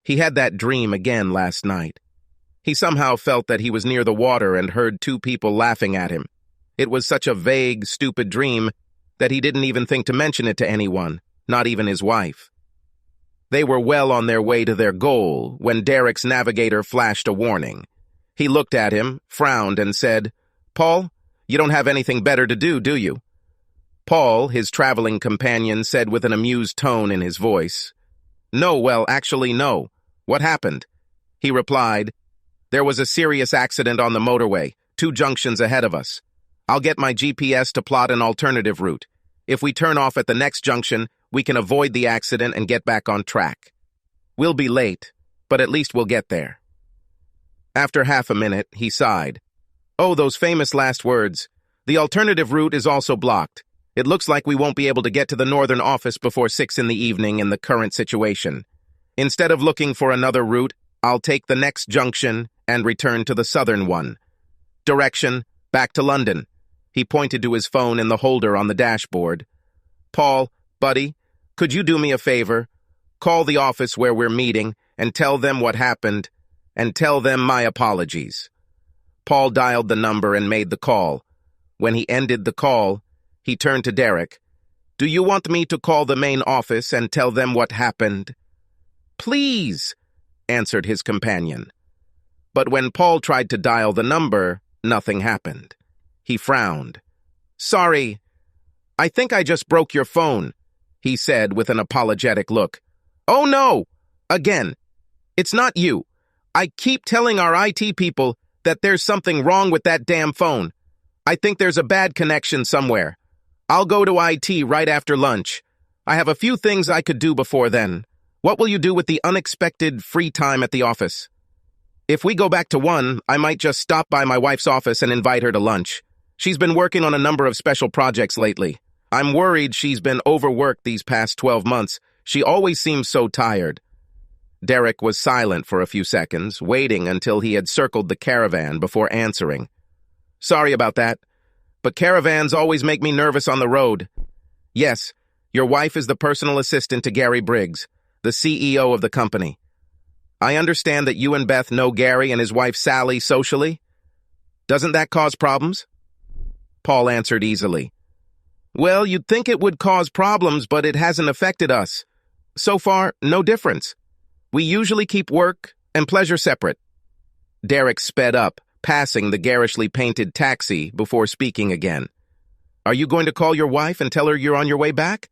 He had that dream again last night. He somehow felt that he was near the water and heard two people laughing at him. It was such a vague, stupid dream that he didn't even think to mention it to anyone, not even his wife. They were well on their way to their goal when Derek's navigator flashed a warning. He looked at him, frowned, and said, "Paul, you don't have anything better to do you?" Paul, his traveling companion, said with an amused tone in his voice, "No, well, actually, no. What happened?" He replied, "There was a serious accident on the motorway, 2 junctions ahead of us. I'll get my GPS to plot an alternative route. If we turn off at the next junction, we can avoid the accident and get back on track. We'll be late, but at least we'll get there." After half a minute, he sighed. "Oh, those famous last words. The alternative route is also blocked. It looks like we won't be able to get to the northern office before 6 in the evening in the current situation. Instead of looking for another route, I'll take the next junction and return to the southern one. Direction, back to London." He pointed to his phone in the holder on the dashboard. "Paul, buddy, could you do me a favor? Call the office where we're meeting and tell them what happened, and tell them my apologies." Paul dialed the number and made the call. When he ended the call, he turned to Derek. "Do you want me to call the main office and tell them what happened?" "Please," answered his companion. But when Paul tried to dial the number, nothing happened. He frowned. "Sorry, I think I just broke your phone," he said with an apologetic look. "Oh no! Again. It's not you. I keep telling our IT people that there's something wrong with that damn phone. I think there's a bad connection somewhere. I'll go to IT right after lunch. I have a few things I could do before then. What will you do with the unexpected free time at the office? If we go back to 1, I might just stop by my wife's office and invite her to lunch. She's been working on a number of special projects lately. I'm worried she's been overworked these past 12 months. She always seems so tired." Derek was silent for a few seconds, waiting until he had circled the caravan before answering. "Sorry about that, but caravans always make me nervous on the road. Yes, your wife is the personal assistant to Gary Briggs, the CEO of the company. I understand that you and Beth know Gary and his wife Sally socially. Doesn't that cause problems?" Paul answered easily. "Well, you'd think it would cause problems, but it hasn't affected us. So far, no difference. We usually keep work and pleasure separate." Derek sped up, passing the garishly painted taxi before speaking again. "Are you going to call your wife and tell her you're on your way back?"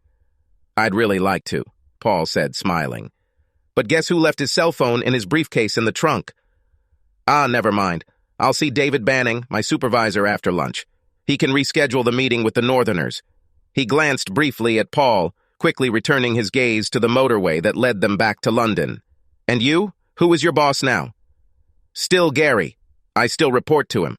"I'd really like to," Paul said, smiling. "But guess who left his cell phone in his briefcase in the trunk?" "Ah, never mind. I'll see David Banning, my supervisor, after lunch. He can reschedule the meeting with the Northerners." He glanced briefly at Paul, quickly returning his gaze to the motorway that led them back to London. "And you? Who is your boss now?" "Still Gary. I still report to him."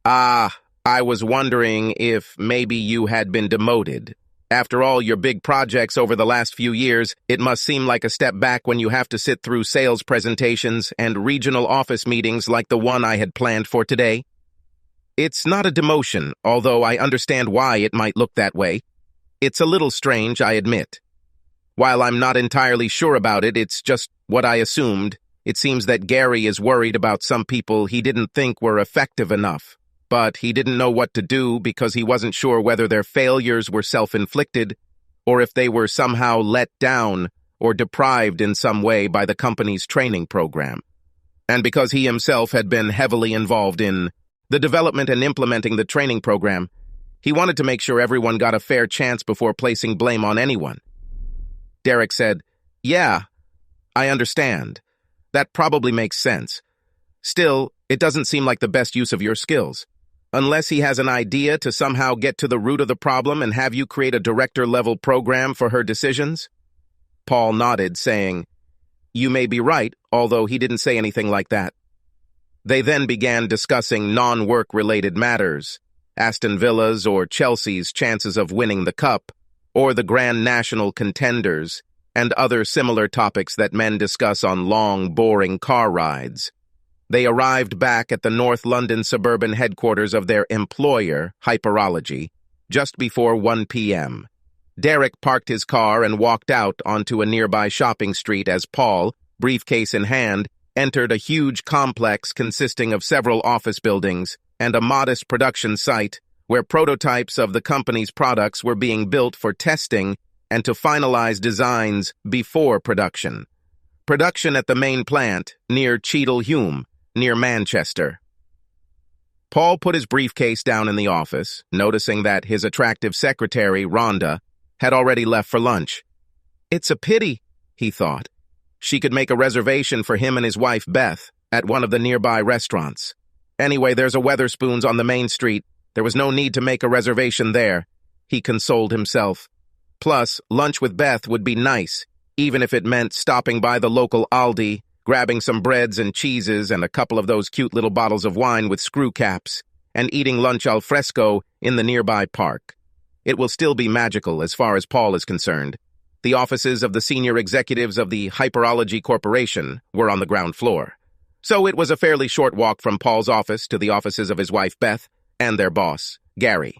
"Ah, I was wondering if maybe you had been demoted. After all your big projects over the last few years, it must seem like a step back when you have to sit through sales presentations and regional office meetings like the one I had planned for today." "It's not a demotion, although I understand why it might look that way. It's a little strange, I admit. While I'm not entirely sure about it, it's just what I assumed. It seems that Gary is worried about some people he didn't think were effective enough, but he didn't know what to do because he wasn't sure whether their failures were self-inflicted or if they were somehow let down or deprived in some way by the company's training program. And because he himself had been heavily involved in the development and implementing the training program, he wanted to make sure everyone got a fair chance before placing blame on anyone." Derek said, "Yeah, I understand. That probably makes sense. Still, it doesn't seem like the best use of your skills. Unless he has an idea to somehow get to the root of the problem and have you create a director-level program for her decisions?" Paul nodded, saying, "You may be right, although he didn't say anything like that." They then began discussing non-work-related matters, Aston Villa's or Chelsea's chances of winning the cup, or the Grand National contenders, and other similar topics that men discuss on long, boring car rides. They arrived back at the North London suburban headquarters of their employer, Hyperology, just before 1 p.m. Derek parked his car and walked out onto a nearby shopping street as Paul, briefcase in hand, entered a huge complex consisting of several office buildings and a modest production site where prototypes of the company's products were being built for testing and to finalize designs before production. Production at the main plant near Cheadle Hulme, near Manchester. Paul put his briefcase down in the office, noticing that his attractive secretary, Rhonda, had already left for lunch. It's a pity, he thought. She could make a reservation for him and his wife, Beth, at one of the nearby restaurants. Anyway, there's a Wetherspoons on the main street. There was no need to make a reservation there, he consoled himself. Plus, lunch with Beth would be nice, even if it meant stopping by the local Aldi, grabbing some breads and cheeses and a couple of those cute little bottles of wine with screw caps, and eating lunch al fresco in the nearby park. It will still be magical as far as Paul is concerned. The offices of the senior executives of the Hyperology Corporation were on the ground floor. So it was a fairly short walk from Paul's office to the offices of his wife, Beth, and their boss, Gary.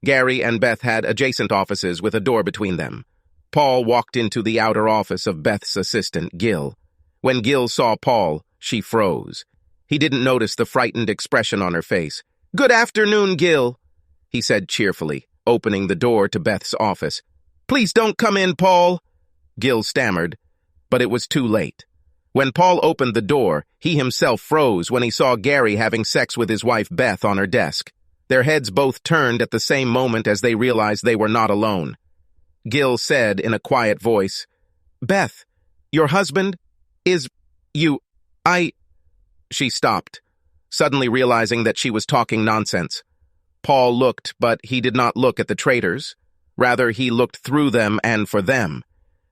Gary and Beth had adjacent offices with a door between them. Paul walked into the outer office of Beth's assistant, Gil. When Gil saw Paul, she froze. He didn't notice the frightened expression on her face. "Good afternoon, Gil," he said cheerfully, opening the door to Beth's office. "Please don't come in, Paul," Gil stammered, but it was too late. When Paul opened the door, he himself froze when he saw Gary having sex with his wife Beth on her desk. Their heads both turned at the same moment as they realized they were not alone. Gil said in a quiet voice, "Beth, your husband is She stopped, suddenly realizing that she was talking nonsense. Paul looked, but he did not look at the traitors. Rather, he looked through them and for them.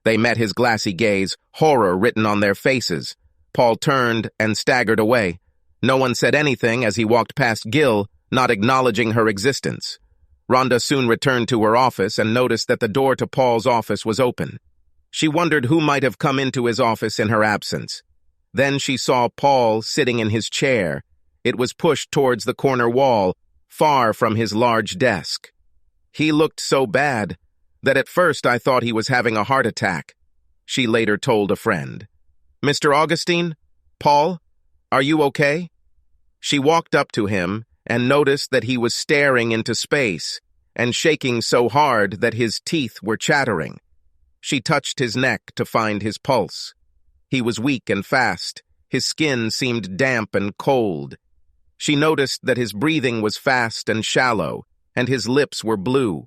They met his glassy gaze, horror written on their faces. Paul turned and staggered away. No one said anything as he walked past Gil, not acknowledging her existence. Rhonda soon returned to her office and noticed that the door to Paul's office was open. She wondered who might have come into his office in her absence. Then she saw Paul sitting in his chair. It was pushed towards the corner wall, far from his large desk. He looked so bad that at first I thought he was having a heart attack, she later told a friend. "Mr. Augustine? Paul? Are you okay?" She walked up to him and noticed that he was staring into space and shaking so hard that his teeth were chattering. She touched his neck to find his pulse. He was weak and fast. His skin seemed damp and cold. She noticed that his breathing was fast and shallow, and his lips were blue.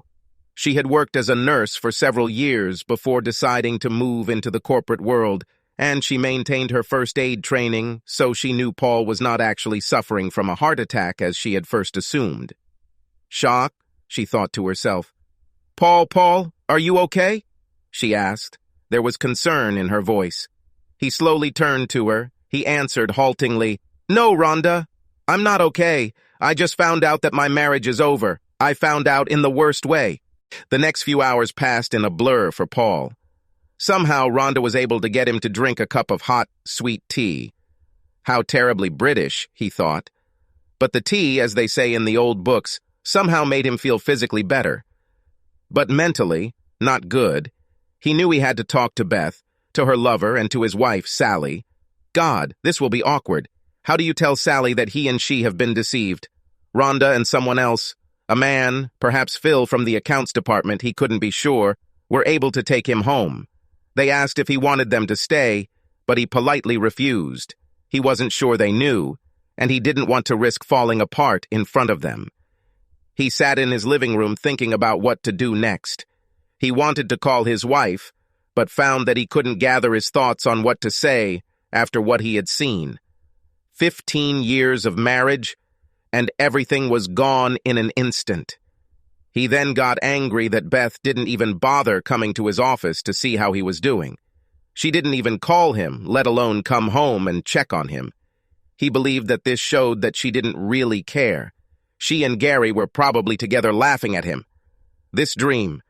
She had worked as a nurse for several years before deciding to move into the corporate world, and she maintained her first aid training, so she knew Paul was not actually suffering from a heart attack as she had first assumed. Shock, she thought to herself. Paul, are you okay?" she asked. There was concern in her voice. He slowly turned to her. He answered haltingly, "No, Rhonda, I'm not okay. I just found out that my marriage is over. I found out in the worst way." The next few hours passed in a blur for Paul. Somehow Rhonda was able to get him to drink a cup of hot, sweet tea. How terribly British, he thought. But the tea, as they say in the old books, somehow made him feel physically better. But mentally, not good. He knew he had to talk to Beth, to her lover, and to his wife, Sally. God, this will be awkward. How do you tell Sally that he and she have been deceived? Rhonda and someone else, a man, perhaps Phil from the accounts department, he couldn't be sure, were able to take him home. They asked if he wanted them to stay, but he politely refused. He wasn't sure they knew, and he didn't want to risk falling apart in front of them. He sat in his living room thinking about what to do next. He wanted to call his wife, but found that he couldn't gather his thoughts on what to say after what he had seen. 15 years of marriage, and everything was gone in an instant. He then got angry that Beth didn't even bother coming to his office to see how he was doing. She didn't even call him, let alone come home and check on him. He believed that this showed that she didn't really care. She and Gary were probably together laughing at him. This dream.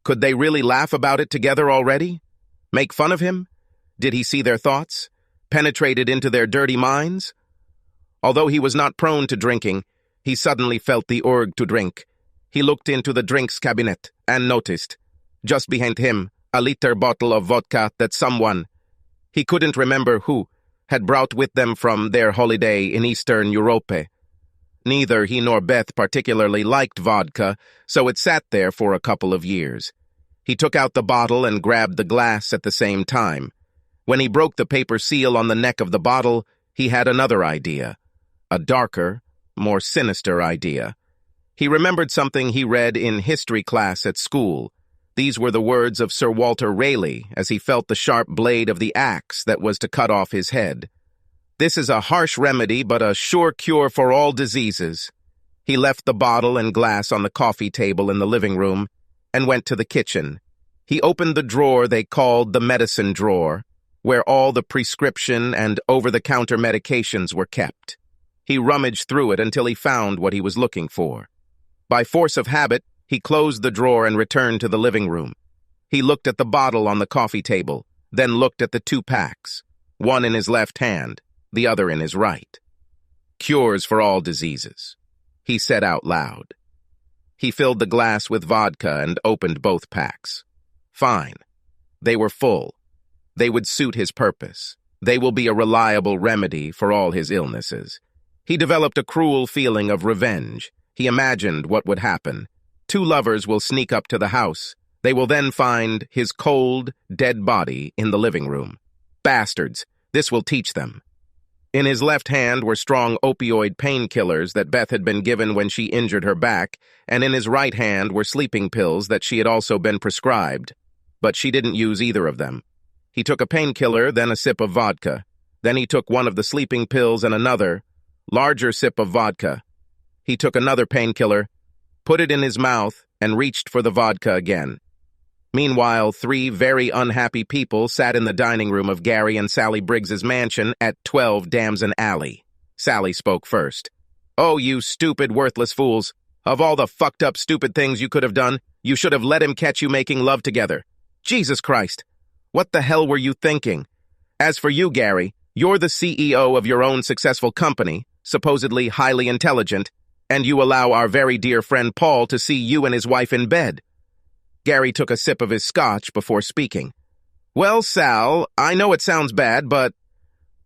Could they really laugh about it together already? Make fun of him? Did he see their thoughts? Penetrated into their dirty minds? Although he was not prone to drinking, he suddenly felt the urge to drink. He looked into the drinks cabinet and noticed, just behind him, a liter bottle of vodka that someone. He couldn't remember who had brought with them from their holiday in Eastern Europe. Neither he nor Beth particularly liked vodka, so it sat there for a couple of years. He took out the bottle and grabbed the glass at the same time. When he broke the paper seal on the neck of the bottle, he had another idea. A darker, more sinister idea. He remembered something he read in history class at school. These were the words of Sir Walter Raleigh as he felt the sharp blade of the axe that was to cut off his head. "This is a harsh remedy, but a sure cure for all diseases." He left the bottle and glass on the coffee table in the living room and went to the kitchen. He opened the drawer they called the medicine drawer, where all the prescription and over-the-counter medications were kept. He rummaged through it until he found what he was looking for. By force of habit, he closed the drawer and returned to the living room. He looked at the bottle on the coffee table, then looked at the 2 packs, one in his left hand, the other in his right. "Cures for all diseases," he said out loud. He filled the glass with vodka and opened both packs. Fine. They were full. They would suit his purpose. They will be a reliable remedy for all his illnesses. He developed a cruel feeling of revenge. He imagined what would happen. 2 lovers will sneak up to the house. They will then find his cold, dead body in the living room. Bastards! This will teach them. In his left hand were strong opioid painkillers that Beth had been given when she injured her back, and in his right hand were sleeping pills that she had also been prescribed. But she didn't use either of them. He took a painkiller, then a sip of vodka. Then he took one of the sleeping pills and another, larger sip of vodka. He took another painkiller, put it in his mouth, and reached for the vodka again. Meanwhile, 3 very unhappy people sat in the dining room of Gary and Sally Briggs's mansion at 12 Damson Alley. Sally spoke first. "Oh, you stupid, worthless fools. Of all the fucked up stupid things you could have done, you should have let him catch you making love together. Jesus Christ. What the hell were you thinking? As for you, Gary, you're the CEO of your own successful company, supposedly highly intelligent, and you allow our very dear friend Paul to see you and his wife in bed." Gary took a sip of his scotch before speaking. "Well, Sal, I know it sounds bad, but...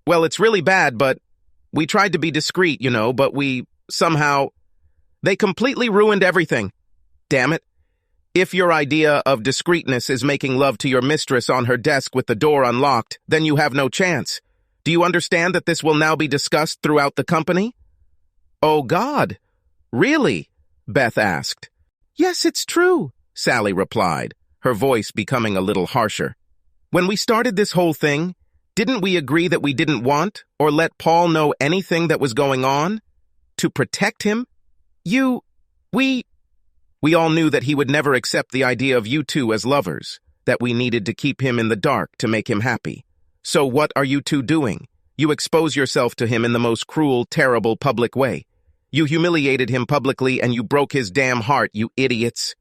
Well, it's really bad, but... We tried to be discreet, but we... somehow... They completely ruined everything. Damn it. If your idea of discreetness is making love to your mistress on her desk with the door unlocked, then you have no chance. Do you understand that this will now be discussed throughout the company?" "Oh, God. Really?" Beth asked. "Yes, it's true," Sally replied, her voice becoming a little harsher. "When we started this whole thing, didn't we agree that we didn't want or let Paul know anything that was going on? To protect him? We all knew that he would never accept the idea of you 2 as lovers, that we needed to keep him in the dark to make him happy. So what are you 2 doing? You expose yourself to him in the most cruel, terrible public way. You humiliated him publicly and you broke his damn heart, you idiots.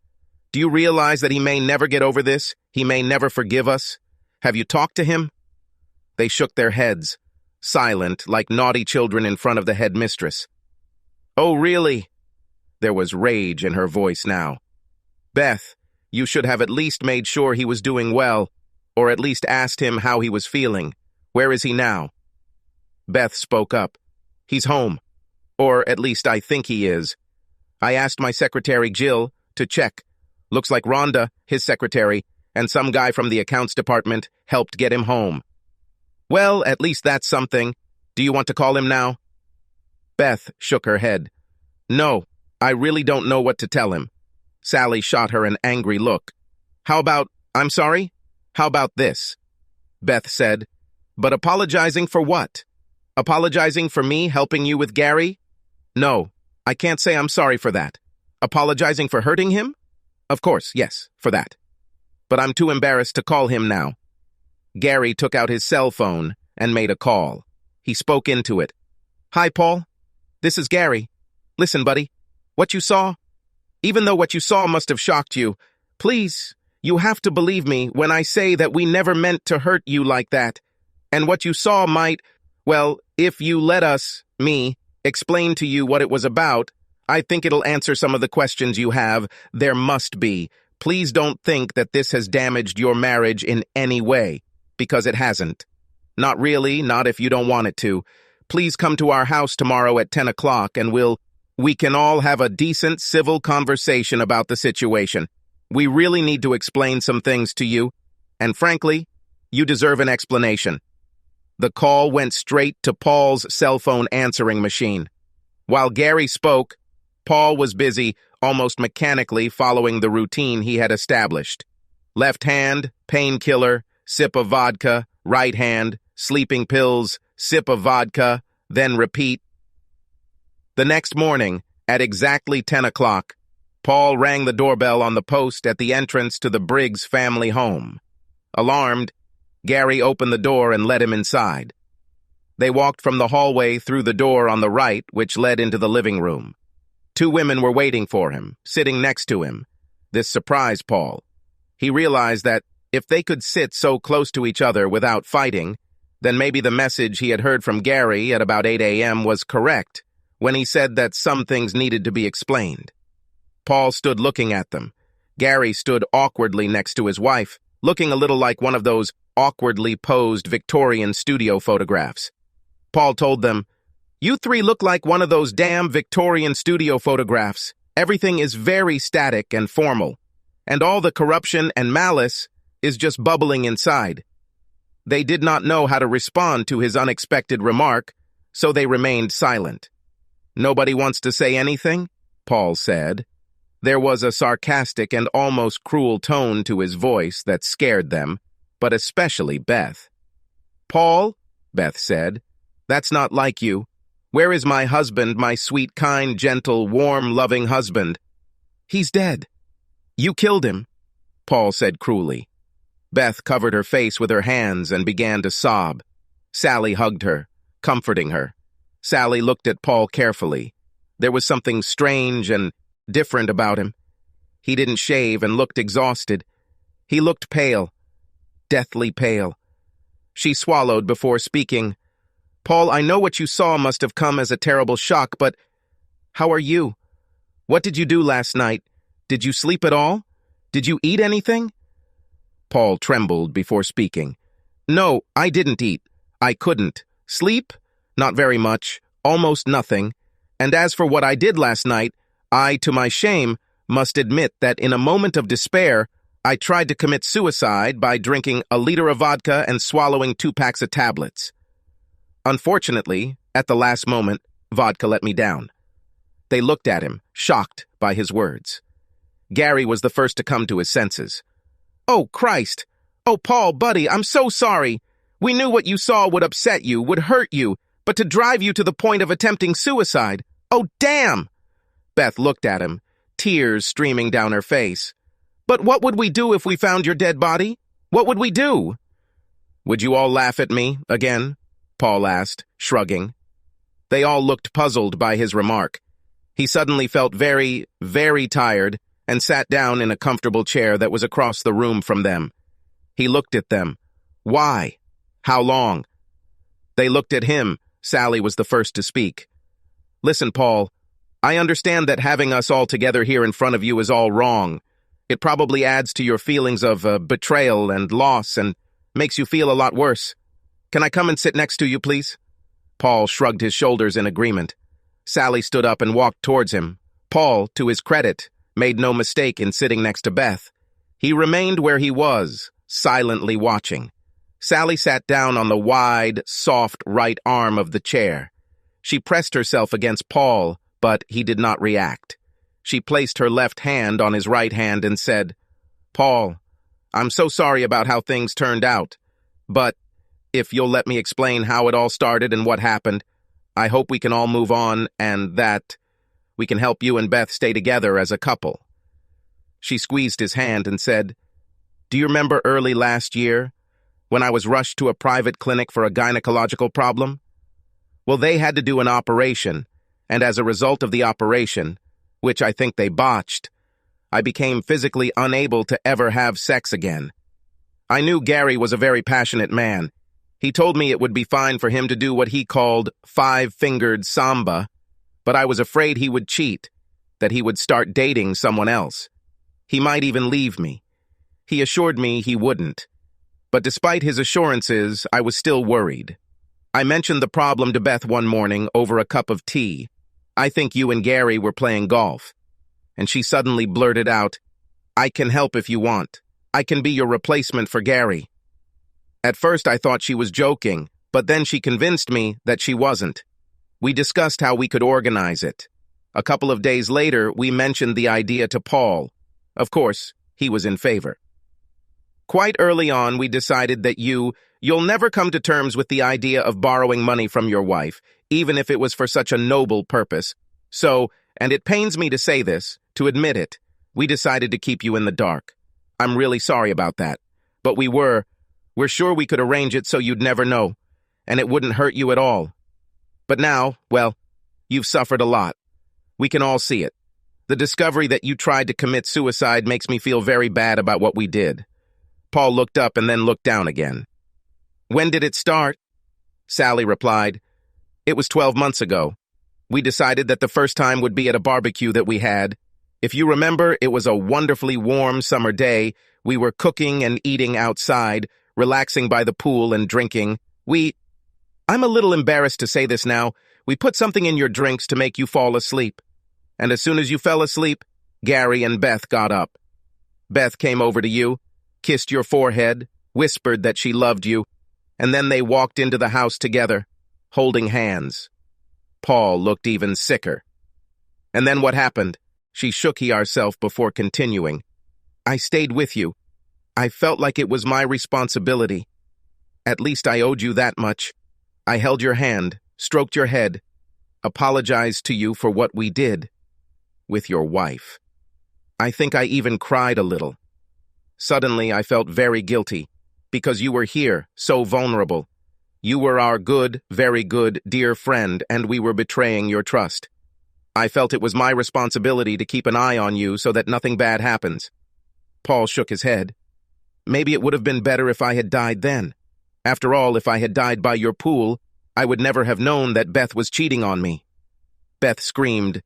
Do you realize that he may never get over this? He may never forgive us? Have you talked to him?" They shook their heads, silent like naughty children in front of the headmistress. "Oh, really?" There was rage in her voice now. "Beth, you should have at least made sure he was doing well, or at least asked him how he was feeling. Where is he now?" Beth spoke up. "He's home. Or at least I think he is. I asked my secretary, Jill, to check. Looks like Rhonda, his secretary, and some guy from the accounts department helped get him home." "Well, at least that's something. Do you want to call him now?" Beth shook her head. "No, I really don't know what to tell him." Sally shot her an angry look. "How about, I'm sorry? How about this?" Beth said, "But apologizing for what? Apologizing for me helping you with Gary? No, I can't say I'm sorry for that. Apologizing for hurting him? Of course, yes, for that. But I'm too embarrassed to call him now." Gary took out his cell phone and made a call. He spoke into it. "Hi, Paul. This is Gary. Listen, buddy. What you saw? Even though what you saw must have shocked you, please, you have to believe me when I say that we never meant to hurt you like that. And what you saw might, well, if you let us, me, explain to you what it was about, I think it'll answer some of the questions you have. There must be. Please don't think that this has damaged your marriage in any way, because it hasn't." Not really, not if you don't want it to. Please come to our house tomorrow at 10 o'clock and we can all have a decent civil conversation about the situation. We really need to explain some things to you, and frankly, you deserve an explanation. The call went straight to Paul's cell phone answering machine. While Gary spoke, Paul was busy, almost mechanically following the routine he had established. Left hand, painkiller, sip of vodka, right hand, sleeping pills, sip of vodka, then repeat. The next morning, at exactly 10 o'clock, Paul rang the doorbell on the post at the entrance to the Briggs family home. Alarmed, Gary opened the door and let him inside. They walked from the hallway through the door on the right, which led into the living room. 2 women were waiting for him, sitting next to him. This surprised Paul. He realized that if they could sit so close to each other without fighting, then maybe the message he had heard from Gary at about 8 a.m. was correct when he said that some things needed to be explained. Paul stood looking at them. Gary stood awkwardly next to his wife, looking a little like one of those awkwardly posed Victorian studio photographs. Paul told them, "You 3 look like one of those damn Victorian studio photographs. Everything is very static and formal, and all the corruption and malice is just bubbling inside." They did not know how to respond to his unexpected remark, so they remained silent. "Nobody wants to say anything?" Paul said. There was a sarcastic and almost cruel tone to his voice that scared them, but especially Beth. "Paul," Beth said, "that's not like you. Where is my husband, my sweet, kind, gentle, warm, loving husband?" "He's dead." "You killed him," Paul said cruelly. Beth covered her face with her hands and began to sob. Sally hugged her, comforting her. Sally looked at Paul carefully. There was something strange and different about him. He didn't shave and looked exhausted. He looked pale, deathly pale. She swallowed before speaking. "Paul, I know what you saw must have come as a terrible shock, but how are you? What did you do last night? Did you sleep at all? Did you eat anything?" Paul trembled before speaking. "No, I didn't eat. I couldn't. Sleep? Not very much. Almost nothing. And as for what I did last night, I, to my shame, must admit that in a moment of despair, I tried to commit suicide by drinking a liter of vodka and swallowing 2 packs of tablets. Unfortunately, at the last moment, vodka let me down." They looked at him, shocked by his words. Gary was the first to come to his senses. "Oh, Christ! Oh, Paul, buddy, I'm so sorry. We knew what you saw would upset you, would hurt you, but to drive you to the point of attempting suicide. Oh, damn!" Beth looked at him, tears streaming down her face. "But what would we do if we found your dead body? What would we do?" "Would you all laugh at me again?" Paul asked, shrugging. They all looked puzzled by his remark. He suddenly felt very, very tired and sat down in a comfortable chair that was across the room from them. He looked at them. "Why? How long?" They looked at him. Sally was the first to speak. "Listen, Paul, I understand that having us all together here in front of you is all wrong. It probably adds to your feelings of betrayal and loss and makes you feel a lot worse. Can I come and sit next to you, please?" Paul shrugged his shoulders in agreement. Sally stood up and walked towards him. Paul, to his credit, made no mistake in sitting next to Beth. He remained where he was, silently watching. Sally sat down on the wide, soft right arm of the chair. She pressed herself against Paul, but he did not react. She placed her left hand on his right hand and said, "Paul, I'm so sorry about how things turned out, but if you'll let me explain how it all started and what happened, I hope we can all move on and that we can help you and Beth stay together as a couple." She squeezed his hand and said, "Do you remember early last year when I was rushed to a private clinic for a gynecological problem? Well, they had to do an operation, and as a result of the operation, which I think they botched, I became physically unable to ever have sex again. I knew Gary was a very passionate man. He told me it would be fine for him to do what he called 5-fingered samba, but I was afraid he would cheat, that he would start dating someone else. He might even leave me. He assured me he wouldn't. But despite his assurances, I was still worried. I mentioned the problem to Beth one morning over a cup of tea. I think you and Gary were playing golf. And she suddenly blurted out, "I can help if you want. I can be your replacement for Gary." At first I thought she was joking, but then she convinced me that she wasn't. We discussed how we could organize it. A couple of days later, we mentioned the idea to Paul. Of course, he was in favor. Quite early on, we decided that you'll never come to terms with the idea of borrowing money from your wife, even if it was for such a noble purpose. So, and it pains me to say this, to admit it, we decided to keep you in the dark. I'm really sorry about that. But we're sure we could arrange it so you'd never know, and it wouldn't hurt you at all. But now, well, you've suffered a lot. We can all see it. The discovery that you tried to commit suicide makes me feel very bad about what we did. Paul looked up and then looked down again. When did it start? Sally replied, It was 12 months ago. We decided that the first time would be at a barbecue that we had. If you remember, it was a wonderfully warm summer day. We were cooking and eating outside, relaxing by the pool and drinking. I'm a little embarrassed to say this now, we put something in your drinks to make you fall asleep. And as soon as you fell asleep, Gary and Beth got up. Beth came over to you, kissed your forehead, whispered that she loved you, and then they walked into the house together, holding hands. Paul looked even sicker. And then what happened? She shook herself before continuing. I stayed with you. I felt like it was my responsibility. At least I owed you that much. I held your hand, stroked your head, apologized to you for what we did. With your wife. I think I even cried a little. Suddenly, I felt very guilty, because you were here, so vulnerable. You were our good, very good, dear friend, and we were betraying your trust. I felt it was my responsibility to keep an eye on you so that nothing bad happens. Paul shook his head. Maybe it would have been better if I had died then. After all, if I had died by your pool, I would never have known that Beth was cheating on me. Beth screamed,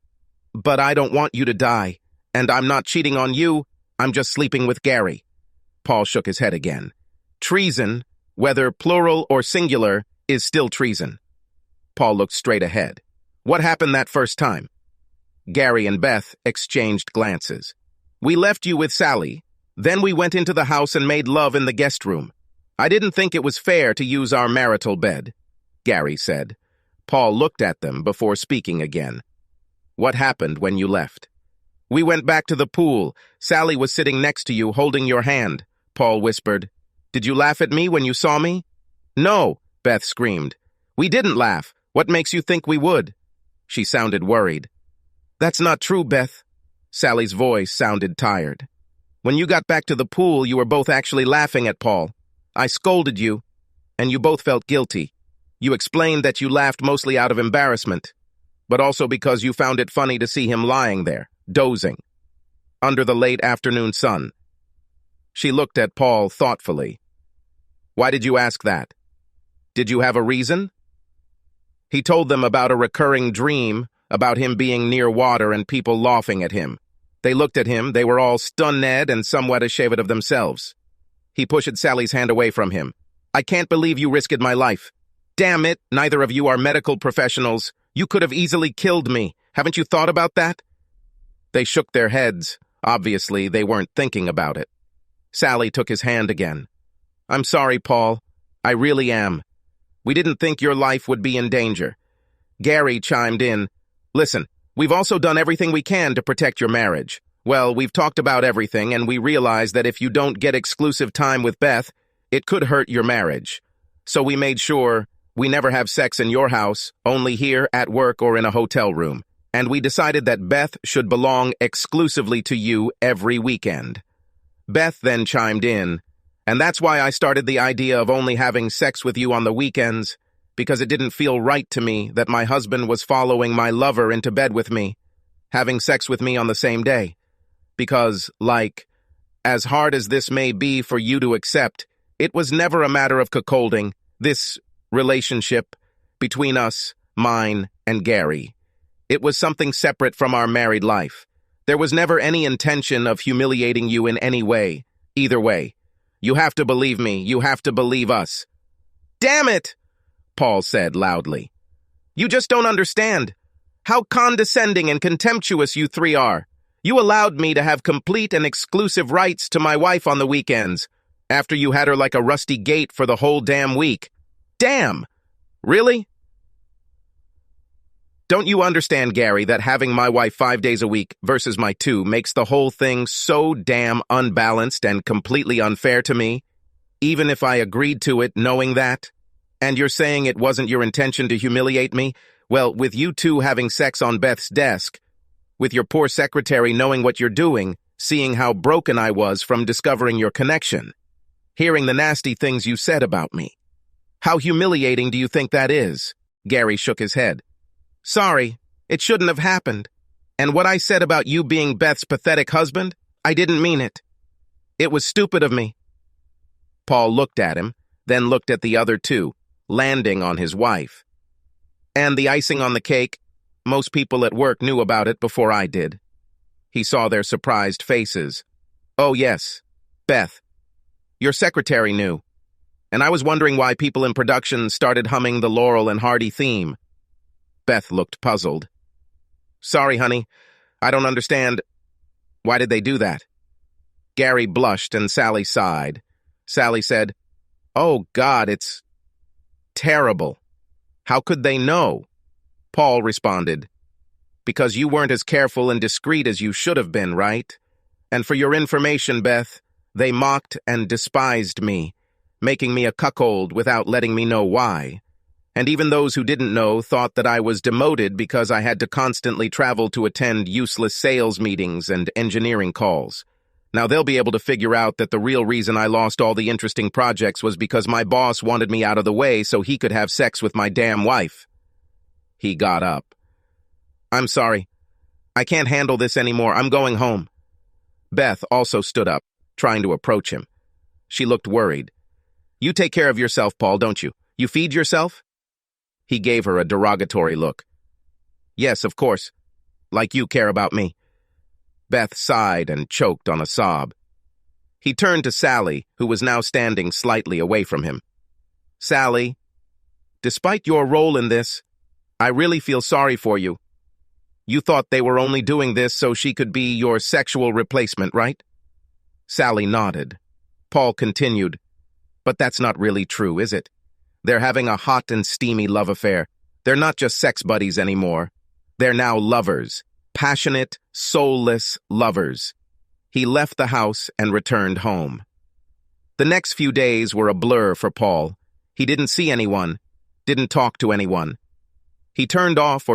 But I don't want you to die, and I'm not cheating on you, I'm just sleeping with Gary. Paul shook his head again. Treason, whether plural or singular, is still treason. Paul looked straight ahead. What happened that first time? Gary and Beth exchanged glances. We left you with Sally. Then we went into the house and made love in the guest room. I didn't think it was fair to use our marital bed, Gary said. Paul looked at them before speaking again. What happened when you left? We went back to the pool. Sally was sitting next to you, holding your hand, Paul whispered. Did you laugh at me when you saw me? No, Beth screamed. We didn't laugh. What makes you think we would? She sounded worried. That's not true, Beth. Sally's voice sounded tired. When you got back to the pool, you were both actually laughing at Paul. I scolded you, and you both felt guilty. You explained that you laughed mostly out of embarrassment, but also because you found it funny to see him lying there, dozing, under the late afternoon sun. She looked at Paul thoughtfully. Why did you ask that? Did you have a reason? He told them about a recurring dream, about him being near water and people laughing at him. They looked at him, they were all stunned and somewhat ashamed of themselves. He pushed Sally's hand away from him. I can't believe you risked my life. Damn it, neither of you are medical professionals. You could have easily killed me. Haven't you thought about that? They shook their heads. Obviously, they weren't thinking about it. Sally took his hand again. I'm sorry, Paul. I really am. We didn't think your life would be in danger. Gary chimed in. Listen, we've also done everything we can to protect your marriage. Well, we've talked about everything, and we realize that if you don't get exclusive time with Beth, it could hurt your marriage. So we made sure we never have sex in your house, only here, at work, or in a hotel room. And we decided that Beth should belong exclusively to you every weekend. Beth then chimed in, and that's why I started the idea of only having sex with you on the weekends, because it didn't feel right to me that my husband was following my lover into bed with me, having sex with me on the same day. Because, as hard as this may be for you to accept, it was never a matter of cuckolding, this relationship between us, mine, and Gary. It was something separate from our married life. There was never any intention of humiliating you in any way. Either way, You have to believe me. You have to believe us. Damn it, Paul said loudly. You just don't understand. How condescending and contemptuous you three are. You allowed me to have complete and exclusive rights to my wife on the weekends, after you had her like a rusty gate for the whole damn week. Damn! Really? Don't you understand, Gary, that having my wife 5 days a week versus my 2 makes the whole thing so damn unbalanced and completely unfair to me, even if I agreed to it knowing that? And you're saying it wasn't your intention to humiliate me? Well, with you two having sex on Beth's desk, with your poor secretary knowing what you're doing, seeing how broken I was from discovering your connection, hearing the nasty things you said about me. How humiliating do you think that is? Gary shook his head. Sorry, it shouldn't have happened. And what I said about you being Beth's pathetic husband, I didn't mean it. It was stupid of me. Paul looked at him, then looked at the other two, landing on his wife. And the icing on the cake, most people at work knew about it before I did. He saw their surprised faces. Oh yes, Beth. Your secretary knew. And I was wondering why people in production started humming the Laurel and Hardy theme. Beth looked puzzled. Sorry, honey. I don't understand. Why did they do that? Gary blushed and Sally sighed. Sally said, Oh, God, it's terrible. How could they know? Paul responded, Because you weren't as careful and discreet as you should have been, right? And for your information, Beth, they mocked and despised me, making me a cuckold without letting me know why. And even those who didn't know thought that I was demoted because I had to constantly travel to attend useless sales meetings and engineering calls. Now they'll be able to figure out that the real reason I lost all the interesting projects was because my boss wanted me out of the way so he could have sex with my damn wife. He got up. I'm sorry. I can't handle this anymore. I'm going home. Beth also stood up, trying to approach him. She looked worried. You take care of yourself, Paul, don't you? You feed yourself? He gave her a derogatory look. Yes, of course. Like you care about me. Beth sighed and choked on a sob. He turned to Sally, who was now standing slightly away from him. Sally, despite your role in this, I really feel sorry for you. You thought they were only doing this so she could be your sexual replacement, right? Sally nodded. Paul continued, But that's not really true, is it? They're having a hot and steamy love affair. They're not just sex buddies anymore. They're now lovers. Passionate, soulless lovers. He left the house and returned home. The next few days were a blur for Paul. He didn't see anyone, didn't talk to anyone. He turned off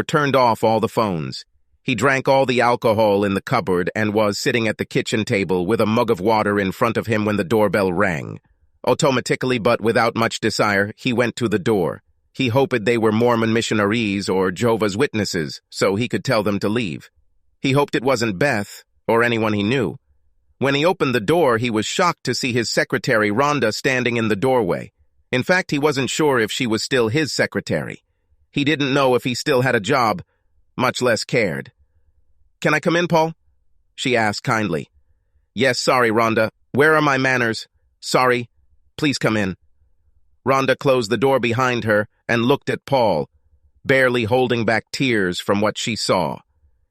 all the phones. He drank all the alcohol in the cupboard and was sitting at the kitchen table with a mug of water in front of him when the doorbell rang. Automatically, but without much desire, he went to the door. He hoped they were Mormon missionaries or Jehovah's Witnesses, so he could tell them to leave. He hoped it wasn't Beth or anyone he knew. When he opened the door, he was shocked to see his secretary, Rhonda, standing in the doorway. In fact, he wasn't sure if she was still his secretary. He didn't know if he still had a job, much less cared. Can I come in, Paul? She asked kindly. Yes, sorry, Rhonda. Where are my manners? Sorry. Please come in. Rhonda closed the door behind her and looked at Paul, barely holding back tears from what she saw.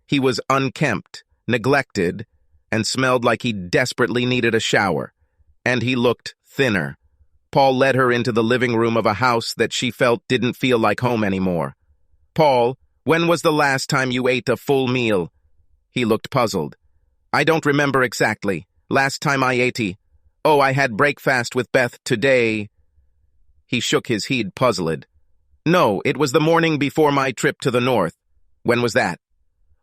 He was unkempt, neglected, and smelled like he desperately needed a shower. And he looked thinner. Paul led her into the living room of a house that she felt didn't feel like home anymore. Paul, when was the last time you ate a full meal? He looked puzzled. I don't remember exactly. Last time I ate. Oh, I had breakfast with Beth today. He shook his head, puzzled. No, it was the morning before my trip to the north. When was that?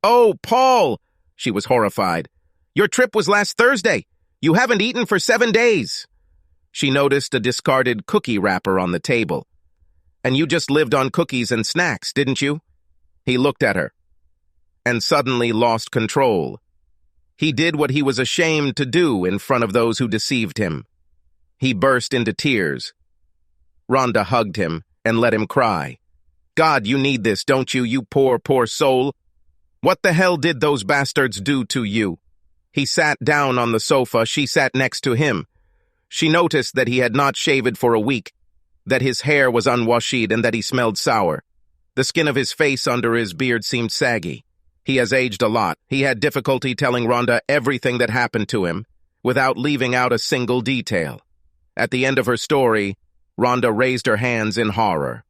Oh, Paul! She was horrified. Your trip was last Thursday. You haven't eaten for 7 days. She noticed a discarded cookie wrapper on the table. And you just lived on cookies and snacks, didn't you? He looked at her and suddenly lost control. He did what he was ashamed to do in front of those who deceived him. He burst into tears. Rhonda hugged him and let him cry. God, you need this, don't you, you poor, poor soul? What the hell did those bastards do to you? He sat down on the sofa. She sat next to him. She noticed that he had not shaved for a week, that his hair was unwashed and that he smelled sour. The skin of his face under his beard seemed saggy. He has aged a lot. He had difficulty telling Rhonda everything that happened to him without leaving out a single detail. At the end of her story, Rhonda raised her hands in horror.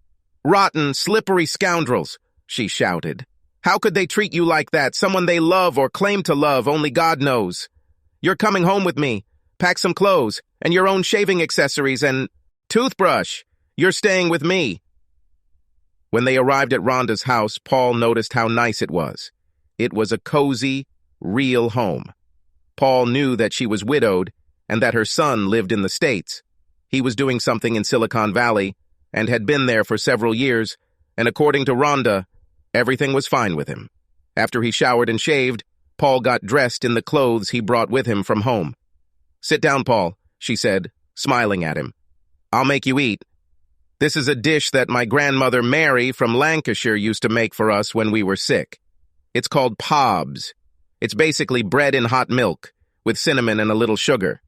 "Rotten, slippery scoundrels," she shouted. "How could they treat you like that? Someone they love or claim to love, only God knows. You're coming home with me. Pack some clothes and your own shaving accessories and toothbrush. You're staying with me." When they arrived at Rhonda's house, Paul noticed how nice it was. It was a cozy, real home. Paul knew that she was widowed and that her son lived in the States. He was doing something in Silicon Valley and had been there for several years, and according to Rhonda, everything was fine with him. After he showered and shaved, Paul got dressed in the clothes he brought with him from home. "Sit down, Paul," she said, smiling at him. "I'll make you eat. This is a dish that my grandmother Mary from Lancashire used to make for us when we were sick. It's called pobs. It's basically bread in hot milk, with cinnamon and a little sugar.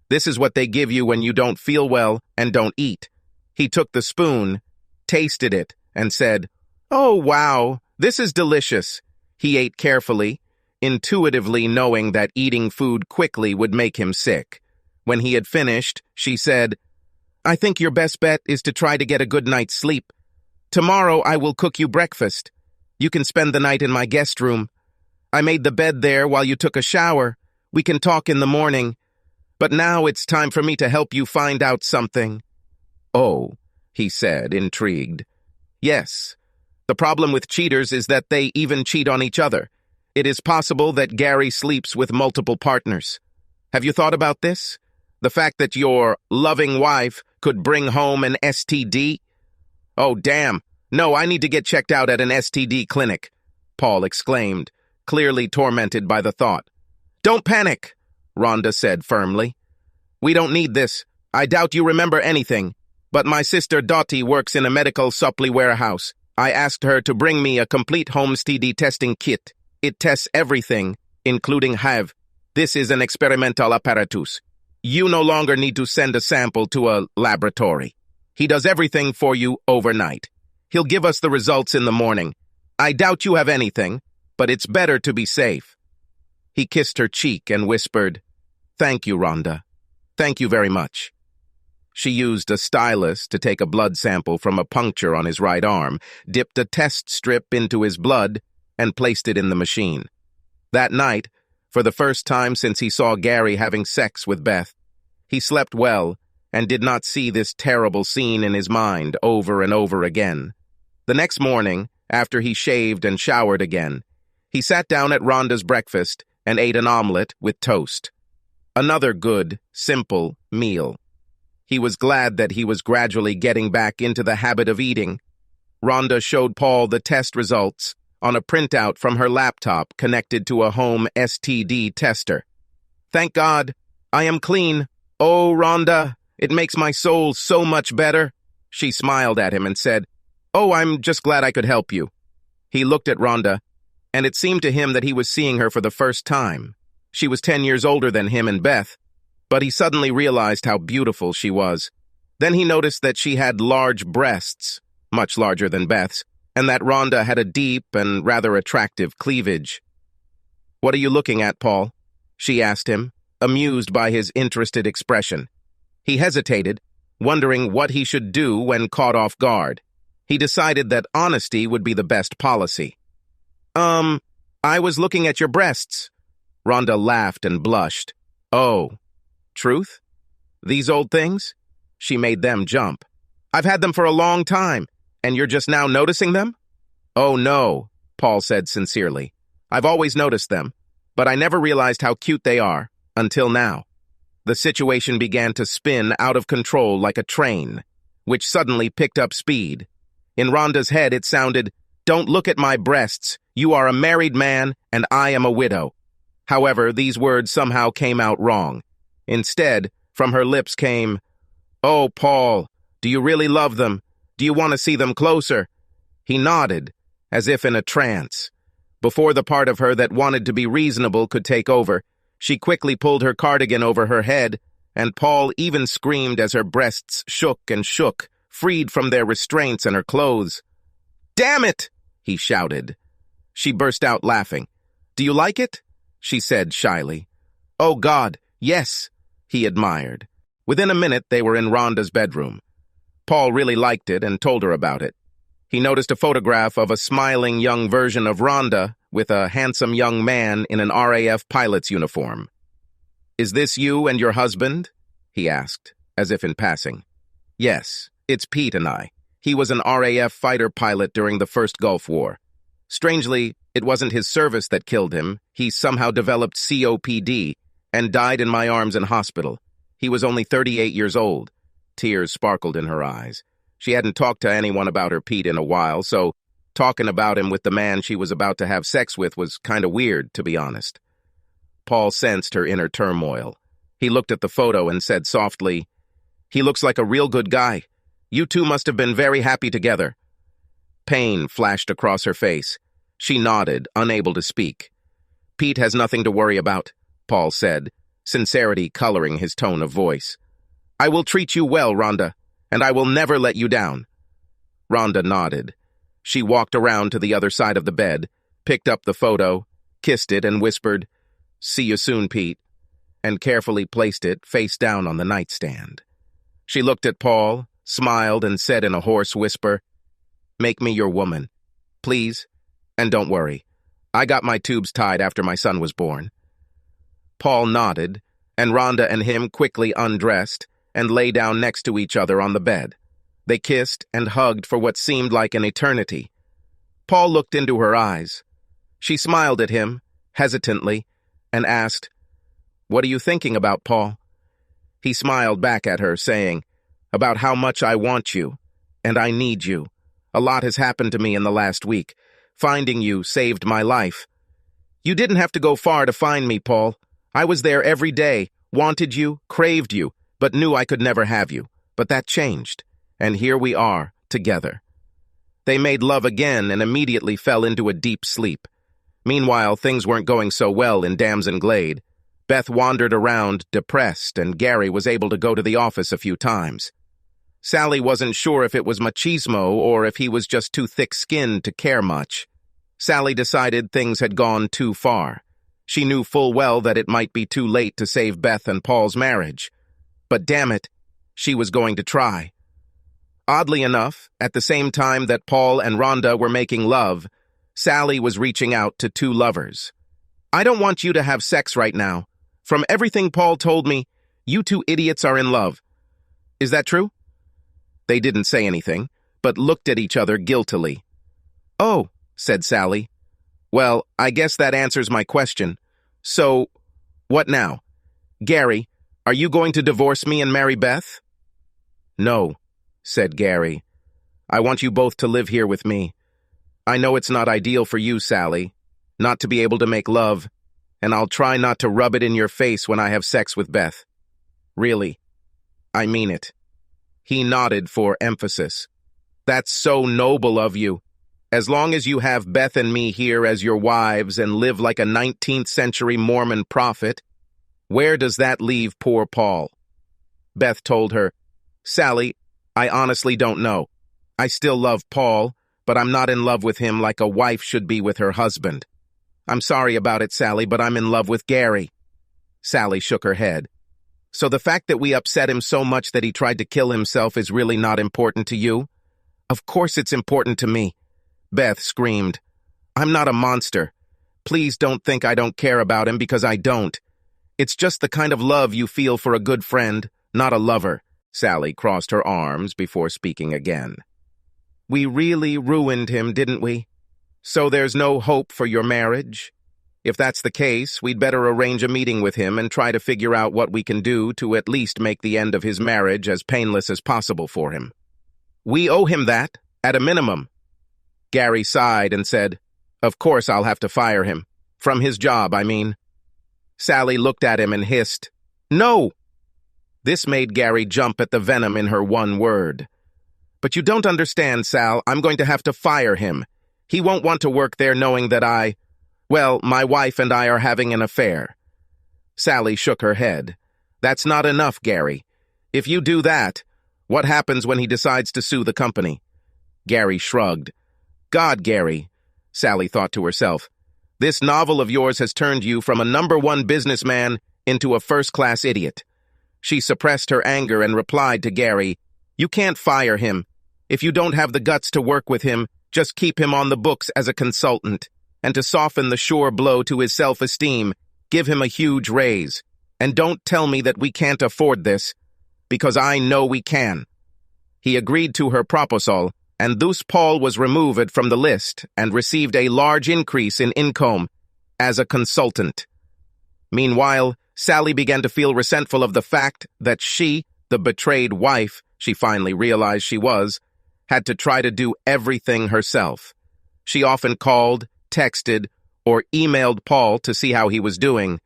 This is what they give you when you don't feel well and don't eat." He took the spoon, tasted it, and said, "Oh, wow, this is delicious." He ate carefully, intuitively knowing that eating food quickly would make him sick. When he had finished, she said, "I think your best bet is to try to get a good night's sleep. Tomorrow I will cook you breakfast. You can spend the night in my guest room. I made the bed there while you took a shower. We can talk in the morning. But now it's time for me to help you find out something." "Oh," he said, intrigued. "Yes. The problem with cheaters is that they even cheat on each other. It is possible that Gary sleeps with multiple partners. Have you thought about this? The fact that your loving wife could bring home an STD? Oh, damn. No, I need to get checked out at an STD clinic," Paul exclaimed, clearly tormented by the thought. "Don't panic," Rhonda said firmly. "We don't need this. I doubt you remember anything. But my sister Dottie works in a medical supply warehouse. I asked her to bring me a complete home STD testing kit. It tests everything, including HIV. This is an experimental apparatus. You no longer need to send a sample to a laboratory. He does everything for you overnight. He'll give us the results in the morning. I doubt you have anything, but it's better to be safe." He kissed her cheek and whispered, "Thank you, Rhonda. Thank you very much." She used a stylus to take a blood sample from a puncture on his right arm, dipped a test strip into his blood, and placed it in the machine. That night, for the first time since he saw Gary having sex with Beth, he slept well and did not see this terrible scene in his mind over and over again. The next morning, after he shaved and showered again, he sat down at Rhonda's breakfast and ate an omelet with toast. Another good, simple meal. He was glad that he was gradually getting back into the habit of eating. Rhonda showed Paul the test results on a printout from her laptop connected to a home STD tester. "Thank God, I am clean. Oh, Rhonda, it makes my soul so much better." She smiled at him and said, "Oh, I'm just glad I could help you." He looked at Rhonda, and it seemed to him that he was seeing her for the first time. She was 10 years older than him and Beth, but he suddenly realized how beautiful she was. Then he noticed that she had large breasts, much larger than Beth's, and that Rhonda had a deep and rather attractive cleavage. "What are you looking at, Paul?" she asked him, amused by his interested expression. He hesitated, wondering what he should do when caught off guard. He decided that honesty would be the best policy. I was looking at your breasts." Rhonda laughed and blushed. "Oh. Truth? These old things?" She made them jump. "I've had them for a long time, and you're just now noticing them?" "Oh, no," Paul said sincerely. "I've always noticed them, but I never realized how cute they are, until now." The situation began to spin out of control like a train, which suddenly picked up speed. In Rhonda's head it sounded, "Don't look at my breasts. You are a married man, and I am a widow." However, these words somehow came out wrong. Instead, from her lips came, "Oh, Paul, do you really love them? Do you want to see them closer?" He nodded, as if in a trance. Before the part of her that wanted to be reasonable could take over, she quickly pulled her cardigan over her head and Paul even screamed as her breasts shook and shook, freed from their restraints and her clothes. "Damn it!" he shouted. She burst out laughing. "Do you like it?" she said shyly. "Oh, God, yes," he admired. Within a minute, they were in Rhonda's bedroom. Paul really liked it and told her about it. He noticed a photograph of a smiling young version of Rhonda with a handsome young man in an RAF pilot's uniform. "Is this you and your husband?" he asked, as if in passing. "Yes, it's Pete and I. He was an RAF fighter pilot during the first Gulf War. Strangely, it wasn't his service that killed him. He somehow developed COPD and died in my arms in hospital. He was only 38 years old." Tears sparkled in her eyes. She hadn't talked to anyone about her Pete in a while, so talking about him with the man she was about to have sex with was kind of weird, to be honest. Paul sensed her inner turmoil. He looked at the photo and said softly, "He looks like a real good guy. You two must have been very happy together." Pain flashed across her face. She nodded, unable to speak. "Pete has nothing to worry about," Paul said, sincerity coloring his tone of voice. "I will treat you well, Rhonda, and I will never let you down." Rhonda nodded. She walked around to the other side of the bed, picked up the photo, kissed it, and whispered, "See you soon, Pete," and carefully placed it face down on the nightstand. She looked at Paul, smiled, and said in a hoarse whisper, "Make me your woman, please, and don't worry. I got my tubes tied after my son was born." Paul nodded, and Rhonda and him quickly undressed and lay down next to each other on the bed. They kissed and hugged for what seemed like an eternity. Paul looked into her eyes. She smiled at him, hesitantly, and asked, "What are you thinking about, Paul?" He smiled back at her, saying, "About how much I want you, and I need you. A lot has happened to me in the last week. Finding you saved my life." "You didn't have to go far to find me, Paul. I was there every day, wanted you, craved you, but knew I could never have you. But that changed, and here we are, together." They made love again and immediately fell into a deep sleep. Meanwhile, things weren't going so well in Damson Glade. Beth wandered around, depressed, and Gary was able to go to the office a few times. Sally wasn't sure if it was machismo or if he was just too thick-skinned to care much. Sally decided things had gone too far. She knew full well that it might be too late to save Beth and Paul's marriage. But damn it, she was going to try. Oddly enough, at the same time that Paul and Rhonda were making love, Sally was reaching out to two lovers. "I don't want you to have sex right now. From everything Paul told me, you two idiots are in love. Is that true?" They didn't say anything, but looked at each other guiltily. "Oh," said Sally. "Well, I guess that answers my question. So, what now? Gary, are you going to divorce me and marry Beth?" "No," said Gary. "I want you both to live here with me. I know it's not ideal for you, Sally, not to be able to make love, and I'll try not to rub it in your face when I have sex with Beth. Really, I mean it." He nodded for emphasis. "That's so noble of you. As long as you have Beth and me here as your wives and live like a 19th century Mormon prophet, where does that leave poor Paul?" Beth told her, "Sally, I honestly don't know. I still love Paul, but I'm not in love with him like a wife should be with her husband. I'm sorry about it, Sally, but I'm in love with Gary." Sally shook her head. "So the fact that we upset him so much that he tried to kill himself is really not important to you?" "Of course it's important to me." Beth screamed. "I'm not a monster. Please don't think I don't care about him, because I don't. It's just the kind of love you feel for a good friend, not a lover." Sally crossed her arms before speaking again. "We really ruined him, didn't we? So there's no hope for your marriage? If that's the case, we'd better arrange a meeting with him and try to figure out what we can do to at least make the end of his marriage as painless as possible for him. We owe him that, at a minimum." Gary sighed and said, "Of course I'll have to fire him. From his job, I mean." Sally looked at him and hissed, "No!" This made Gary jump at the venom in her one word. "But you don't understand, Sal. I'm going to have to fire him. He won't want to work there knowing that my wife and I are having an affair." Sally shook her head. That's not enough, Gary. If you do that, what happens when he decides to sue the company? Gary shrugged. God, Gary, Sally thought to herself, this novel of yours has turned you from a #1 businessman into a first-class idiot. She suppressed her anger and replied to Gary, you can't fire him. If you don't have the guts to work with him, just keep him on the books as a consultant. And to soften the sure blow to his self-esteem, give him a huge raise. And don't tell me that we can't afford this, because I know we can. He agreed to her proposal, and thus Paul was removed from the list and received a large increase in income as a consultant. Meanwhile, Sally began to feel resentful of the fact that she, the betrayed wife she finally realized she was, had to try to do everything herself. She often called, texted, or emailed Paul to see how he was doing,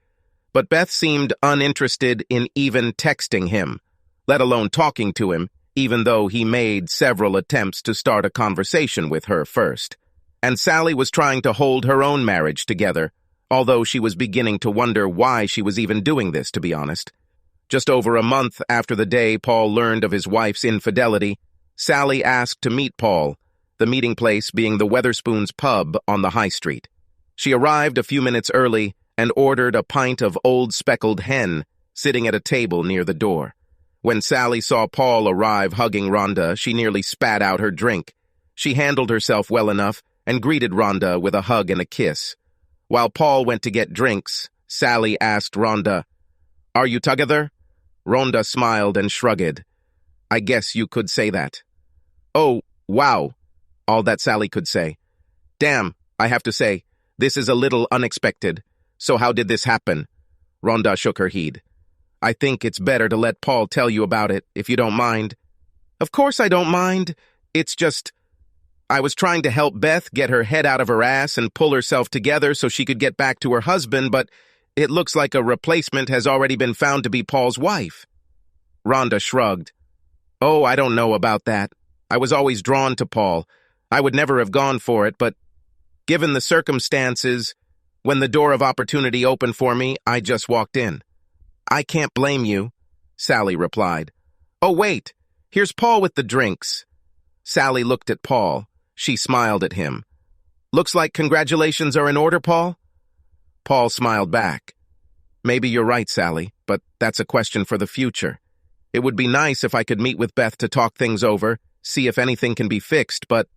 but Beth seemed uninterested in even texting him, let alone talking to him, even though he made several attempts to start a conversation with her first. And Sally was trying to hold her own marriage together, although she was beginning to wonder why she was even doing this, to be honest. Just over a month after the day Paul learned of his wife's infidelity, Sally asked to meet Paul, the meeting place being the Weatherspoons pub on the high street. She arrived a few minutes early and ordered a pint of old speckled hen, sitting at a table near the door. When Sally saw Paul arrive hugging Rhonda, she nearly spat out her drink. She handled herself well enough and greeted Rhonda with a hug and a kiss. While Paul went to get drinks, Sally asked Rhonda, "Are you together?" Rhonda smiled and shrugged. "I guess you could say that." "Oh, wow," all that Sally could say. "Damn, I have to say, this is a little unexpected. So how did this happen?" Rhonda shook her head. "I think it's better to let Paul tell you about it, if you don't mind." "Of course I don't mind. It's just, I was trying to help Beth get her head out of her ass and pull herself together so she could get back to her husband, but it looks like a replacement has already been found to be Paul's wife." Rhonda shrugged. "Oh, I don't know about that. I was always drawn to Paul. I would never have gone for it, but given the circumstances, when the door of opportunity opened for me, I just walked in." "I can't blame you," Sally replied. "Oh, wait, here's Paul with the drinks." Sally looked at Paul. She smiled at him. "Looks like congratulations are in order, Paul?" Paul smiled back. "Maybe you're right, Sally, but that's a question for the future. It would be nice if I could meet with Beth to talk things over, see if anything can be fixed, but,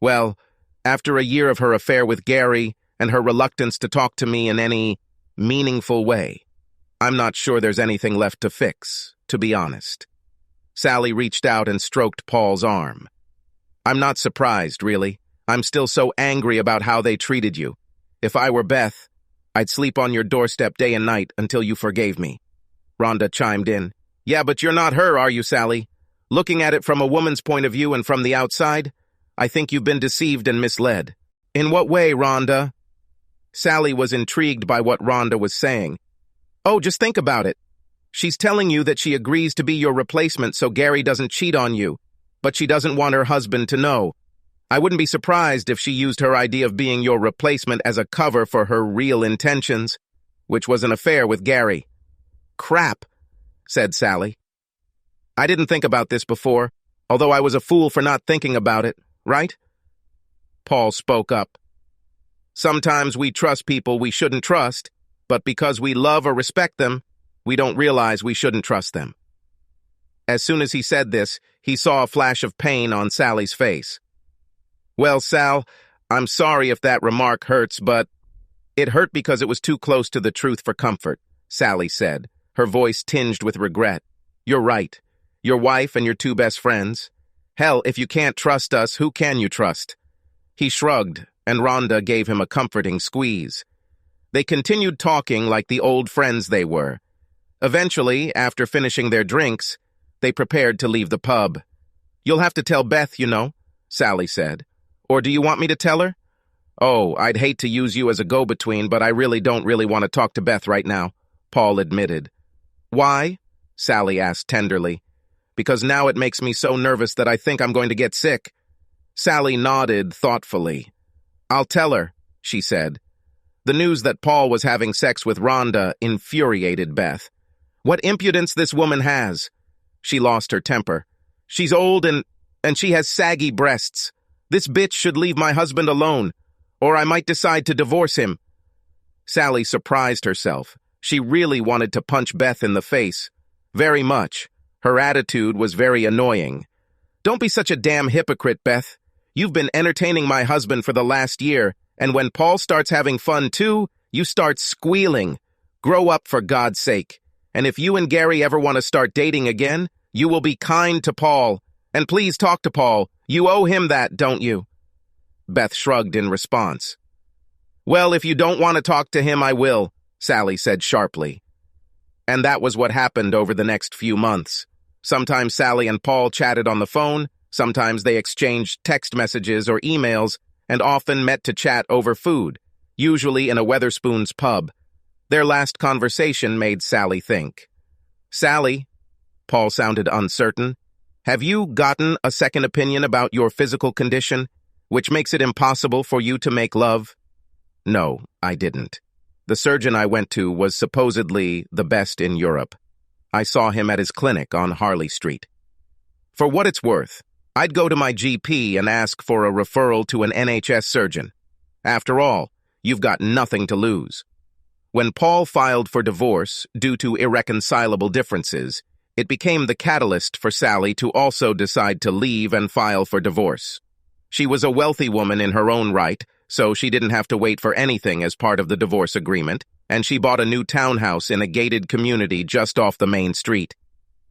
well, after a year of her affair with Gary and her reluctance to talk to me in any meaningful way, I'm not sure there's anything left to fix, to be honest." Sally reached out and stroked Paul's arm. "I'm not surprised, really. I'm still so angry about how they treated you. If I were Beth, I'd sleep on your doorstep day and night until you forgave me." Rhonda chimed in. "Yeah, but you're not her, are you, Sally? Looking at it from a woman's point of view and from the outside, I think you've been deceived and misled." "In what way, Rhonda?" Sally was intrigued by what Rhonda was saying. "Oh, just think about it. She's telling you that she agrees to be your replacement so Gary doesn't cheat on you, but she doesn't want her husband to know. I wouldn't be surprised if she used her idea of being your replacement as a cover for her real intentions, which was an affair with Gary." "Crap," said Sally. "I didn't think about this before, although I was a fool for not thinking about it, right?" Paul spoke up. "Sometimes we trust people we shouldn't trust, but because we love or respect them, we don't realize we shouldn't trust them." As soon as he said this, he saw a flash of pain on Sally's face. "Well, Sal, I'm sorry if that remark hurts, but it hurt because it was too close to the truth for comfort," Sally said, her voice tinged with regret. "You're right. Your wife and your 2 best friends. Hell, if you can't trust us, who can you trust?" He shrugged, and Rhonda gave him a comforting squeeze. They continued talking like the old friends they were. Eventually, after finishing their drinks, they prepared to leave the pub. "You'll have to tell Beth, you know," Sally said. "Or do you want me to tell her?" "Oh, I'd hate to use you as a go-between, but I don't really want to talk to Beth right now," Paul admitted. "Why?" Sally asked tenderly. "Because now it makes me so nervous that I think I'm going to get sick." Sally nodded thoughtfully. "I'll tell her," she said. The news that Paul was having sex with Rhonda infuriated Beth. What impudence this woman has. She lost her temper. She's old and she has saggy breasts. This bitch should leave my husband alone, or I might decide to divorce him. Sally surprised herself. She really wanted to punch Beth in the face. Very much. Her attitude was very annoying. Don't be such a damn hypocrite, Beth. You've been entertaining my husband for the last year, and when Paul starts having fun too, you start squealing. Grow up, for God's sake. And if you and Gary ever want to start dating again, you will be kind to Paul. And please talk to Paul. You owe him that, don't you? Beth shrugged in response. Well, if you don't want to talk to him, I will, Sally said sharply. And that was what happened over the next few months. Sometimes Sally and Paul chatted on the phone, sometimes they exchanged text messages or emails, and often met to chat over food, usually in a Wetherspoon's pub. Their last conversation made Sally think. Sally, Paul sounded uncertain, have you gotten a second opinion about your physical condition, which makes it impossible for you to make love? No, I didn't. The surgeon I went to was supposedly the best in Europe. I saw him at his clinic on Harley Street. For what it's worth, I'd go to my GP and ask for a referral to an NHS surgeon. After all, you've got nothing to lose. When Paul filed for divorce due to irreconcilable differences, it became the catalyst for Sally to also decide to leave and file for divorce. She was a wealthy woman in her own right, so she didn't have to wait for anything as part of the divorce agreement, and she bought a new townhouse in a gated community just off the main street.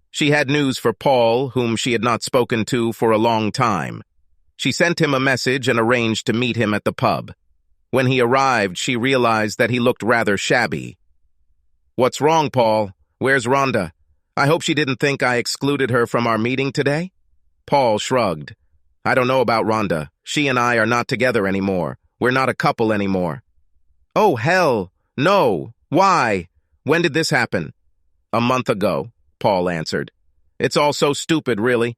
She had news for Paul, whom she had not spoken to for a long time. She sent him a message and arranged to meet him at the pub. When he arrived, she realized that he looked rather shabby. What's wrong, Paul? Where's Rhonda? I hope she didn't think I excluded her from our meeting today? Paul shrugged. I don't know about Rhonda. She and I are not together anymore. We're not a couple anymore. Oh, hell, no. Why? When did this happen? A month ago, Paul answered. It's all so stupid, really.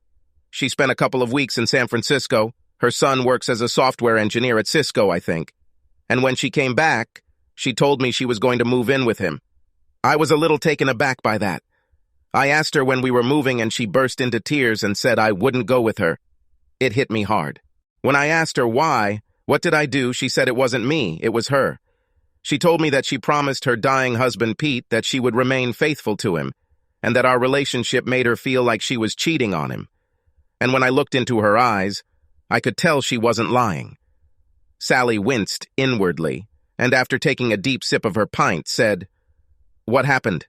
She spent a couple of weeks in San Francisco. Her son works as a software engineer at Cisco, I think. And when she came back, she told me she was going to move in with him. I was a little taken aback by that. I asked her when we were moving and she burst into tears and said I wouldn't go with her. It hit me hard. When I asked her why, what did I do, she said it wasn't me, it was her. She told me that she promised her dying husband Pete that she would remain faithful to him, and that our relationship made her feel like she was cheating on him. And when I looked into her eyes, I could tell she wasn't lying. Sally winced inwardly, and after taking a deep sip of her pint, said, What happened?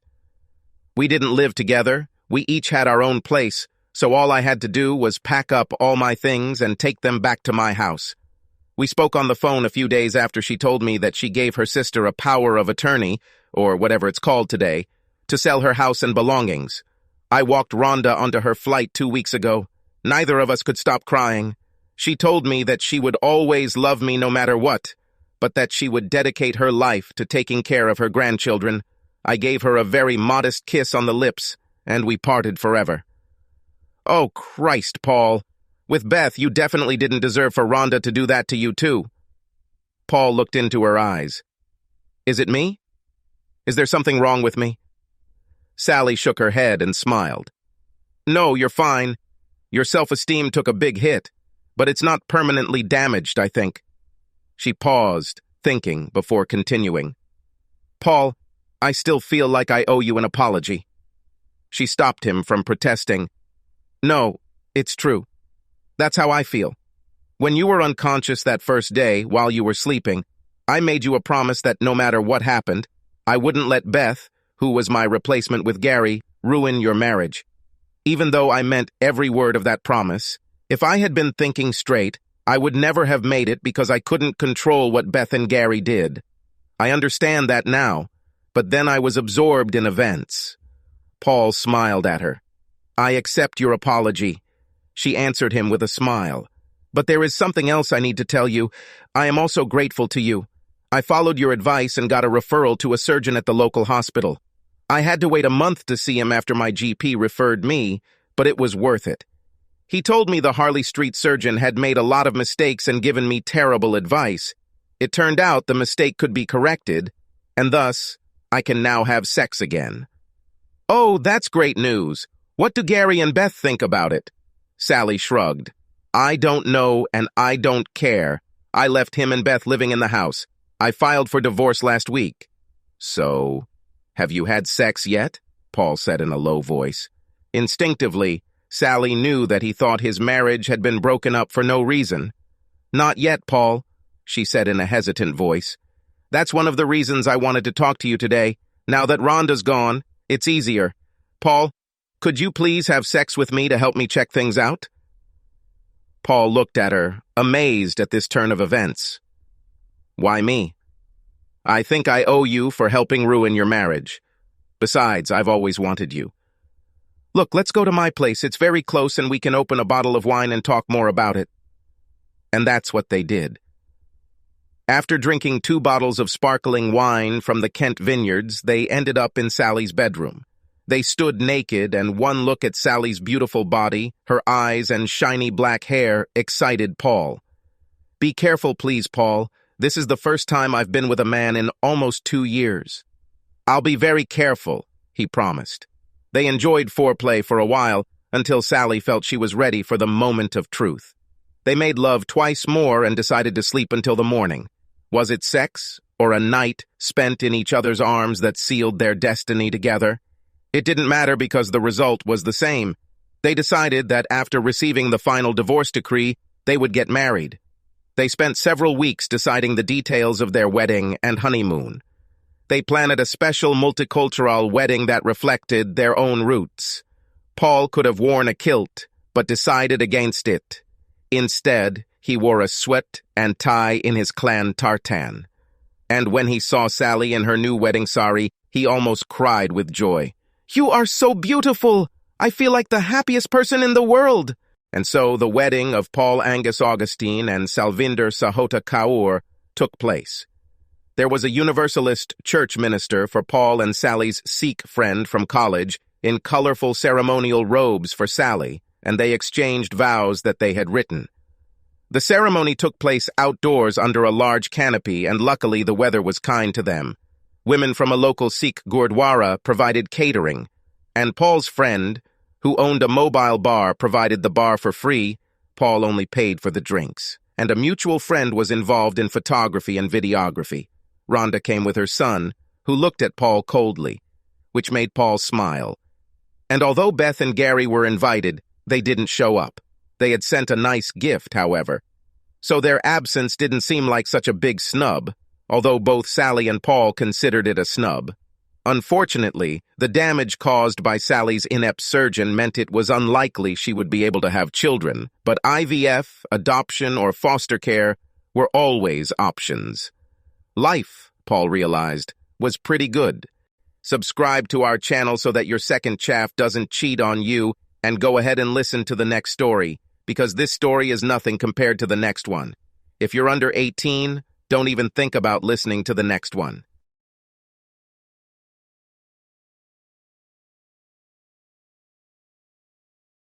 We didn't live together, we each had our own place, so all I had to do was pack up all my things and take them back to my house. We spoke on the phone a few days after she told me that she gave her sister a power of attorney, or whatever it's called today, to sell her house and belongings. I walked Rhonda onto her flight 2 weeks ago. Neither of us could stop crying. She told me that she would always love me no matter what, but that she would dedicate her life to taking care of her grandchildren. I gave her a very modest kiss on the lips, and we parted forever. Oh, Christ, Paul. With Beth, you definitely didn't deserve for Rhonda to do that to you, too. Paul looked into her eyes. Is it me? Is there something wrong with me? Sally shook her head and smiled. No, you're fine. Your self-esteem took a big hit, but it's not permanently damaged, I think. She paused, thinking, before continuing. Paul, I still feel like I owe you an apology. She stopped him from protesting. No, it's true. That's how I feel. When you were unconscious that first day while you were sleeping, I made you a promise that no matter what happened, I wouldn't let Beth, who was my replacement with Gary, ruin your marriage. Even though I meant every word of that promise, if I had been thinking straight, I would never have made it because I couldn't control what Beth and Gary did. I understand that now, but then I was absorbed in events. Paul smiled at her. I accept your apology. She answered him with a smile. But there is something else I need to tell you. I am also grateful to you. I followed your advice and got a referral to a surgeon at the local hospital. I had to wait a month to see him after my GP referred me, but it was worth it. He told me the Harley Street surgeon had made a lot of mistakes and given me terrible advice. It turned out the mistake could be corrected, and thus, I can now have sex again. Oh, that's great news. What do Gary and Beth think about it? Sally shrugged. I don't know and I don't care. I left him and Beth living in the house. I filed for divorce last week. So, have you had sex yet? Paul said in a low voice. Instinctively, Sally knew that he thought his marriage had been broken up for no reason. Not yet, Paul, she said in a hesitant voice. That's one of the reasons I wanted to talk to you today. Now that Rhonda's gone, it's easier. Paul, could you please have sex with me to help me check things out? Paul looked at her, amazed at this turn of events. Why me? I think I owe you for helping ruin your marriage. Besides, I've always wanted you. Look, let's go to my place. It's very close and we can open a bottle of wine and talk more about it. And that's what they did. After drinking 2 bottles of sparkling wine from the Kent vineyards, they ended up in Sally's bedroom. They stood naked, and one look at Sally's beautiful body, her eyes and shiny black hair, excited Paul. Be careful, please, Paul. This is the first time I've been with a man in almost 2 years. I'll be very careful, he promised. They enjoyed foreplay for a while, until Sally felt she was ready for the moment of truth. They made love twice more and decided to sleep until the morning. Was it sex, or a night spent in each other's arms that sealed their destiny together? It didn't matter because the result was the same. They decided that after receiving the final divorce decree, they would get married. They spent several weeks deciding the details of their wedding and honeymoon. They planned a special multicultural wedding that reflected their own roots. Paul could have worn a kilt, but decided against it. Instead, he wore a sweat and tie in his clan tartan. And when he saw Sally in her new wedding sari, he almost cried with joy. You are so beautiful! I feel like the happiest person in the world! And so the wedding of Paul Angus Augustine and Salvinder Sahota Kaur took place. There was a Universalist church minister for Paul and Sally's Sikh friend from college in colorful ceremonial robes for Sally, and they exchanged vows that they had written. The ceremony took place outdoors under a large canopy, and luckily the weather was kind to them. Women from a local Sikh Gurdwara provided catering, and Paul's friend, who owned a mobile bar, provided the bar for free. Paul only paid for the drinks. And a mutual friend was involved in photography and videography. Rhonda came with her son, who looked at Paul coldly, which made Paul smile. And although Beth and Gary were invited, they didn't show up. They had sent a nice gift, however. So their absence didn't seem like such a big snub, although both Sally and Paul considered it a snub. Unfortunately, the damage caused by Sally's inept surgeon meant it was unlikely she would be able to have children, but IVF, adoption, or foster care were always options. Life, Paul realized, was pretty good. Subscribe to our channel so that your second chaff doesn't cheat on you, and go ahead and listen to the next story, because this story is nothing compared to the next one. If you're under 18, don't even think about listening to the next one.